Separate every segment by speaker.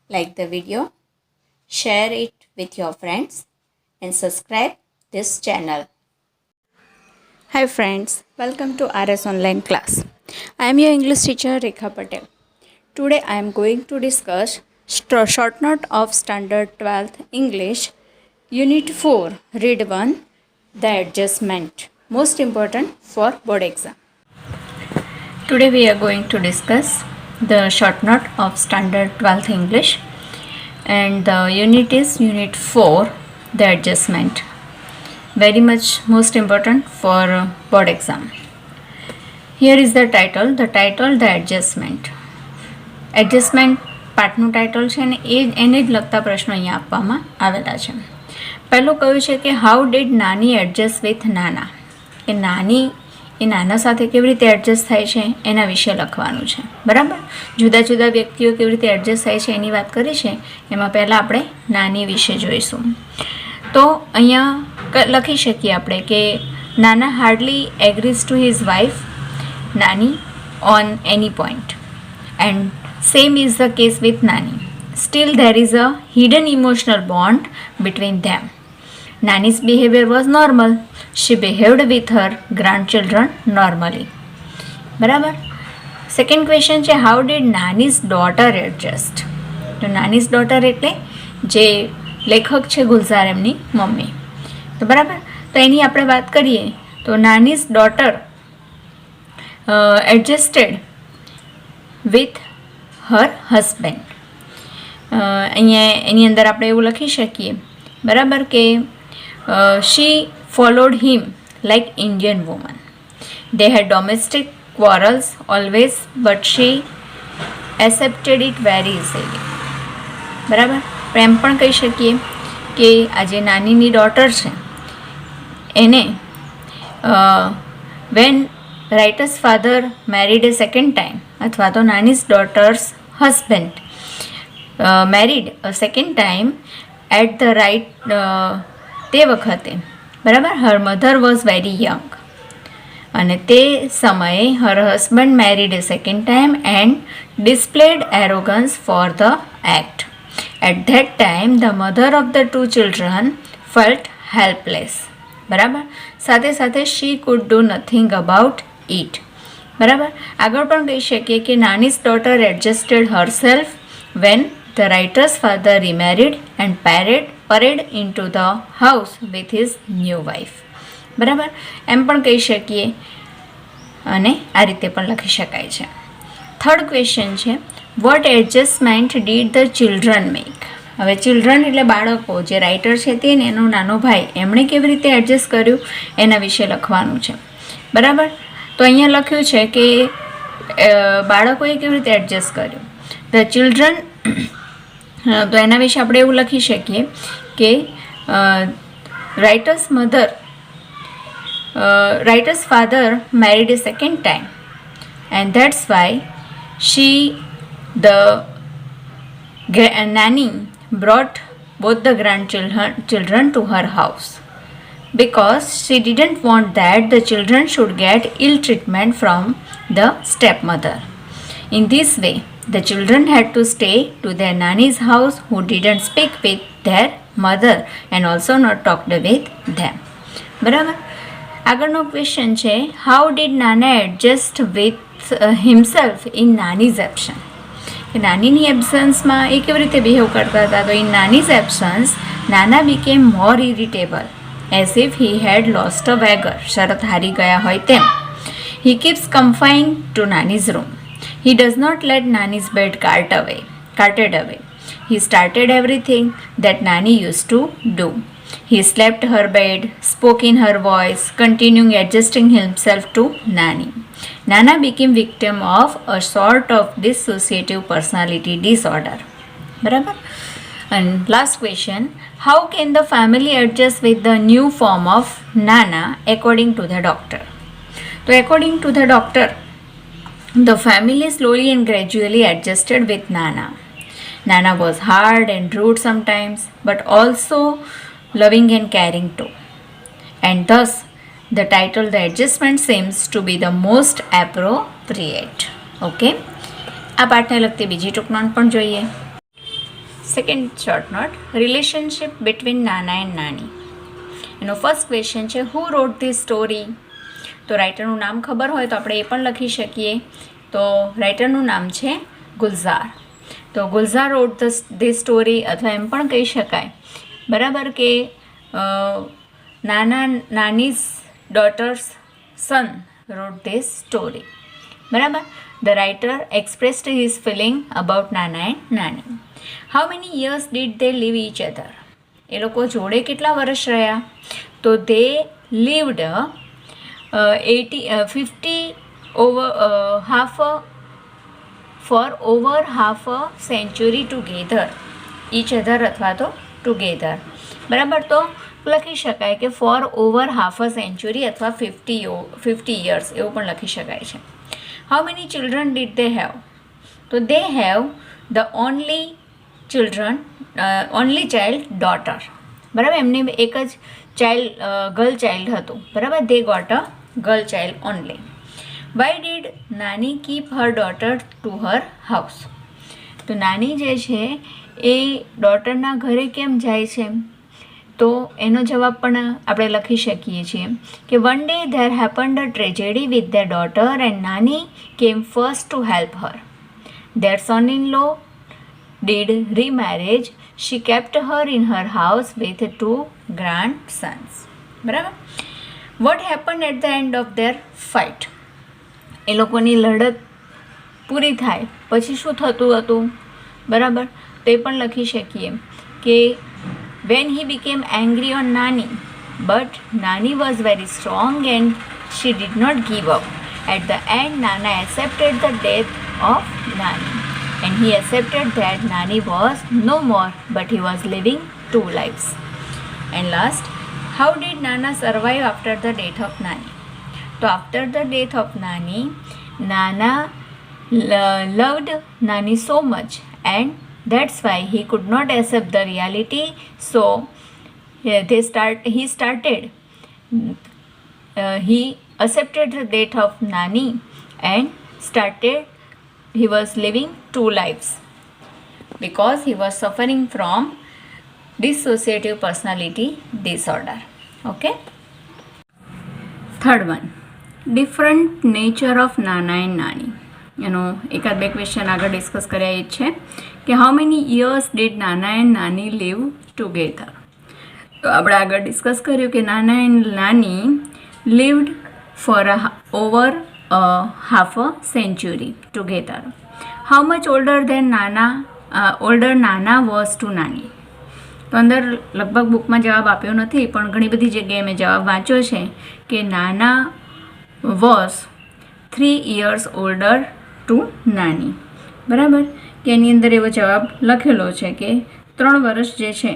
Speaker 1: like the video, share it with your friends, and subscribe this channel. Hi friends, welcome to RS Online class. I am your English teacher Rekha Patel. Today I am going to discuss short note of Standard 12th English, Unit 4, Read 1, The Adjustment. Most important for board exam. Today we are going to discuss the short note of Standard 12th English, and the unit is Unit 4, The Adjustment. Very much most important for board exam. Here is the title, The Adjustment. Adjustment પાર્ટનું title છે ને એને જ લગતા પ્રશ્નો અહીંયા આપવામાં આવેલા છે. પહેલું કહ્યું છે કે હાઉ ડીડ નાની એડજસ્ટ વિથ નાના, કે નાની એ નાના સાથે કેવી રીતે એડજસ્ટ થાય છે એના વિશે લખવાનું છે. બરાબર, જુદા જુદા વ્યક્તિઓ કેવી રીતે એડજસ્ટ થાય છે એની વાત કરી છે. એમાં પહેલાં આપણે નાની વિશે જોઈશું. તો અહીંયા લખી શકીએ આપણે કે નાના હાર્ડલી એગ્રીઝ ટુ હિઝ વાઇફ નાની on any point, and same is the case with Nani. Still there is a hidden emotional bond between them. Nani's behavior was normal. She behaved with her grandchildren normally. બરાબર. Second question છે how did નાનીઝ daughter adjust. તો Nani's daughter એટલે જે લેખક છે ગુલઝાર એમની mummy. તો બરાબર, તો એની આપણે વાત કરીએ તો Nani's daughter adjusted with her husband. અહીંયા એની અંદર આપણે એવું લખી શકીએ બરાબર કે she followed him like Indian woman. They had domestic quarrels always but she accepted it very easily. બરાબર, પણ એમ પણ કહી શકીએ કે આ જે નાનીની ડોટર છે એને when writer's father married a second time, અથવા તો Nani's daughter's husband married a second time at the right, તે વખતે બરાબર her mother was very young, અને તે સમયે her husband married a second time and displayed arrogance for the act. At that time the mother of the two children felt helpless. બરાબર, સાથે સાથે she could do nothing about it. બરાબર, આગળ પણ કહી શકીએ કે Nani's daughter adjusted herself when the writer's father remarried and paraded in to the house with his new wife. બરાબર, એમ પણ કહી શકીએ અને આ રીતે પણ લખી શકાય છે. થર્ડ ક્વેશ્ચન છે what adjustment did the children make. હવે ચિલ્ડ્રન એટલે બાળકો, જે રાઇટર છે તે ને એનો નાનો ભાઈ, એમણે કેવી રીતે એડજસ્ટ કર્યું એના વિશે લખવાનું છે. બરાબર, તો અહીંયા લખ્યું છે કે બાળકોએ કેવી રીતે એડજસ્ટ કર્યું. ધ ચિલ્ડ્રન, તો એના વિશે આપણે એવું લખી શકીએ કે writer's father married a second time and that's why the નાની brought both the grandchildren to her house because she didn't want that the children should get ill treatment from the stepmother. In this way, the children had to stay to their nanny's house who didn't speak with their mother and also not talked with them. બરાબર, આગળનો question છે how did Nana adjust with himself in Nani's absence. કે નાનીની એબ્સન્સમાં એ કેવી રીતે behave કરતા હતા. તો in Nani's absence Nana became more irritable as if he had lost a wager, શરત હારી ગયા હોય તેમ. He keeps confined to Nani's room. He does not let Nani's bed carted away. He started everything that Nani use to do. He slept her bed, spoke in her voice, continuing adjusting himself to Nani. Nana became victim of a sort of dissociative personality disorder. બરાબર. And last question, how can the family adjust with the new form of Nana according to the doctor? So according to the doctor, the family slowly and gradually adjusted with Nana. Nana was hard and rude sometimes, but also loving and caring too. And thus, the title The Adjustment seems to be the most appropriate. Okay? આ પાઠને લગતી બીજી ટૂંકનોંધ પણ જોઈએ. Second short note, relationship between નાના and નાની. એનો first question છે, હુ રોટ this story? તો રાઇટરનું નામ ખબર હોય તો આપણે એ પણ લખી શકીએ. તો રાઇટરનું નામ છે ગુલઝાર. તો ગુલઝાર રોટ ધીસ સ્ટોરી, અથવા એમ પણ કહી શકાય બરાબર કે Nani's daughter's son wrote this story. બરાબર. The writer expressed his feeling about Nana and Nani. How many years did they live each other? એ લોકો જોડે કેટલા વર્ષ રહ્યા? તો they lived 50 over half a century together. each other અથવા તો together. બરાબર. તો લખી શકાય કે for over half a century અથવા 50 years એવું પણ લખી શકાય છે. How many children did they have? So they have the only child daughter. બરાબર. એમને એક જ ગર્લ ચાઇલ્ડ હતું. બરાબર. they got a girl child only. Why did Nani keep her daughter to her house? તો નાની જે છે એ ડોટરના ઘરે કેમ જાય છે? તો એનો જવાબ પણ આપણે લખી શકીએ છીએ કે one day there happened a tragedy with their daughter and Nani came first to help her. Their son in law did remarriage. She kept her in her house with 2 grandsons. બરાબર. What happen at the end of their fight? એ લોકોની લડત પૂરી થાય પછી શું થતું હતું? બરાબર. તો એ પણ લખી શકીએ કે when he became angry on Nani, but Nani was very strong and she did not give up. At the end, Nana accepted the death of Nani, and he accepted that Nani was no more, but he was living 2 lives. And last, how did Nana survive after the death of Nani? So after the death of Nani, Nana loved Nani so much, and that's why he could not accept the reality. So he accepted the death of Nani and he was living 2 lives because he was suffering from dissociative personality disorder. Okay. Third one, different nature of Nana and Nani. એનો એકાદ બે question આગળ discuss કર્યા એ છે કે how many years did નાના and નાની leave together? તો આપણે આગળ ડિસ્કસ કર્યું કે નાના એન્ડ નાની lived for over half a century together. How much older Nana was to Nani? તો અંદર લગભગ બુકમાં જવાબ આપ્યો નથી, પણ ઘણી બધી જગ્યાએ મેં જવાબ વાંચ્યો છે કે નાના વોઝ 3 years older ટુ નાની. બરાબર. કે એની અંદર એવો જવાબ લખેલો છે કે 3 વર્ષ જે છે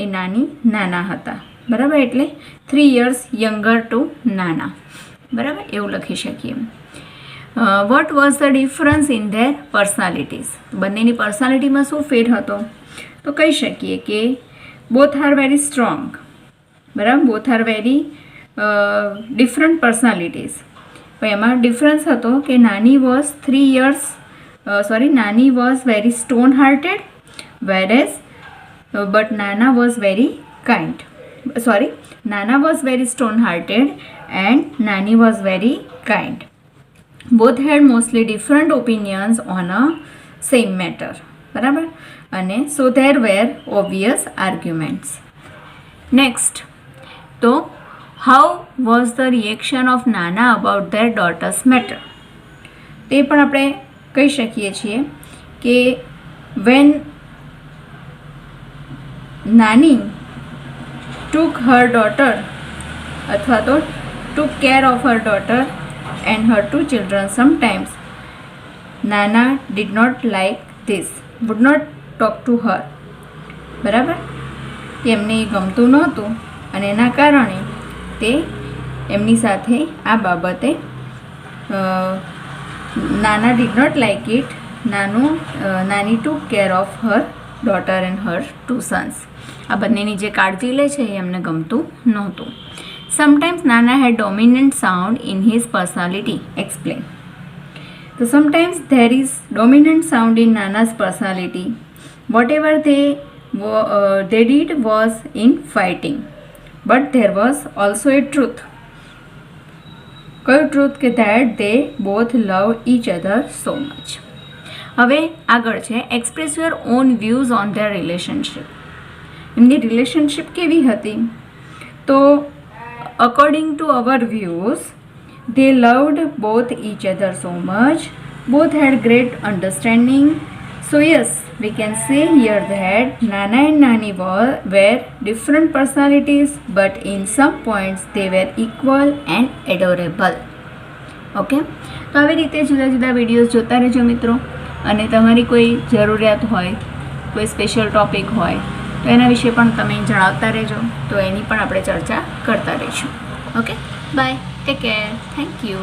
Speaker 1: એ નાના હતા. બરાબર. એટલે 3 years younger ટુ નાના. બરાબર. એવું લખી શકીએ. What was the difference in their personalities? બંનેની પર્સનાલિટીમાં શું ફેર હતો? તો કહી શકીએ કે બોથ આર વેરી સ્ટ્રોંગ. બરાબર. Both are very different personalities. પણ એમાં ડિફરન્સ હતો કે Nani was very stone hearted, whereas but Nana was very kind. Nana was very stone hearted and Nani was very kind. Both had mostly different opinions on a same matter. બરાબર. અને so there wear obvious arguments. Next, તો how was the reaction of નાના about their daughter's matter? તે પણ આપણે કહી શકીએ છીએ કે વેન નાની ટુક હર ડોટર અથવા તો took care of her daughter and her 2 children, sometimes Nana did not like this, would not talk to her. બરાબર. કે એમને ગમતું નહોતું અને એના કારણે તે એમની સાથે આ બાબતે નાના did not like it. Nani took care of her daughter and her 2 sons. આ બંનેની જે કાળજી લે છે એ એમને ગમતું નહોતું. Sometimes Nana had dominant sound in his personality. Explain. તો sometimes there is dominant sound in Nana's personality Whatever they did was in fighting, but there was also a truth. કયું ટ્રુથ કે that they both love each other so much. હવે આગળ છે express your own views on their relationship. એમની relationship કેવી હતી? તો according to our views they loved both each other so much, both had great understanding. So yes, we can say here that Nana and Nani were different personalities, but in some points they were equal and adorable. Okay, તો આવી રીતે જુદા જુદા videos જોતા રહેજો મિત્રો. અને તમારી કોઈ જરૂરિયાત હોય, કોઈ સ્પેશિયલ ટોપિક હોય તો એના વિશે પણ તમે જણાવતા રહેજો, તો એની પણ આપણે ચર્ચા કરતા રહીશું. Okay, bye, take care, thank you.